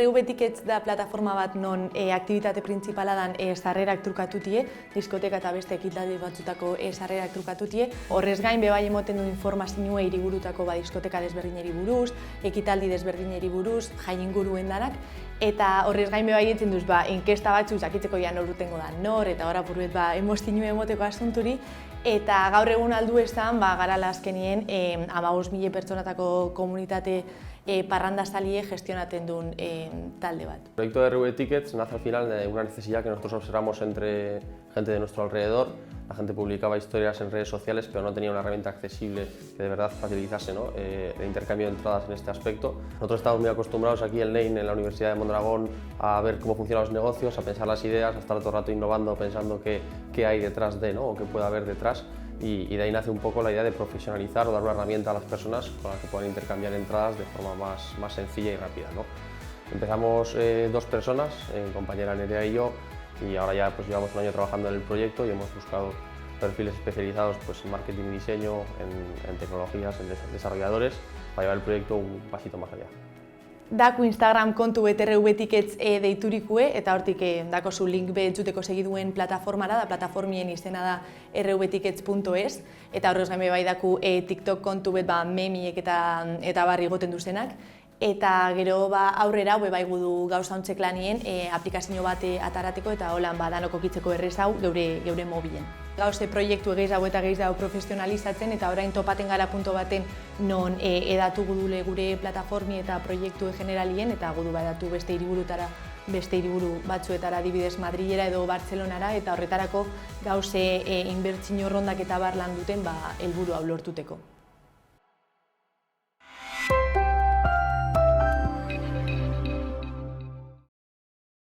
RV Tickets da plataforma bat non aktibitate printzipala dan sarrerak trukatutie, diskoteka eta beste ekitaldi batzutako sarrerak trukatutie. Horrez gain bebai emoten du informazioa hiriburutako diskoteka desberdineri buruz, ekitaldi desberdineri buruz, jai inguruen danak. Eta horrez gain bebai etzen duz, inkesta batzuk zakitzeko ja nor utengo da nor, eta hor apurbet emoztinue emoteko asunturi. Eta gaur egun aldu estan, garala azkenien 15.000 pertsonatako komunitate parrandazalie gestionaten duen talde bat. El proyecto de RV Tickets nace al final de una necesidad que nosotros observamos entre gente de nuestro alrededor. La gente publicaba historias en redes sociales, pero no tenía una herramienta accesible que de verdad facilitase el intercambio de entradas en este aspecto. Nosotros estamos muy acostumbrados aquí en Lein, en la Universidad de Mondragón, a ver cómo funcionan los negocios, a pensar las ideas, a estar todo el rato innovando, pensando qué hay detrás de, o qué puede haber detrás. Y de ahí nace un poco la idea de profesionalizar o dar una herramienta a las personas con las que puedan intercambiar entradas de forma más sencilla y rápida, Empezamos 2 personas, mi compañera Nerea y yo, y ahora ya llevamos un año trabajando en el proyecto y hemos buscado perfiles especializados en marketing y diseño, en tecnologías, en desarrolladores, para llevar el proyecto un pasito más allá. Daku Instagram kontu RV Tickets deiturikue, eta hortik dakozu link entzuteko segiduen plataformara, da plataformien izena da rvtickets.es, eta horrez gain bai daku TikTok kontu memiek eta barri goten duzenak. Eta gero aurrera bai gudu gauza ontzek lanien aplikazio bat atarateko eta holan danok okitzeko errezau geure mobilen. Gauze proiektu gehiago eta gehiago profesionalizatzen eta orain topaten gara punto baten non edatu gudule gure plataformi eta proiektu generalien eta gudu edatu beste hiriburu batzuetara, adibidez Madrilera edo Bartzelonara, eta horretarako gauze inbertsio rondak eta bar lan duten helburu hau lortuteko.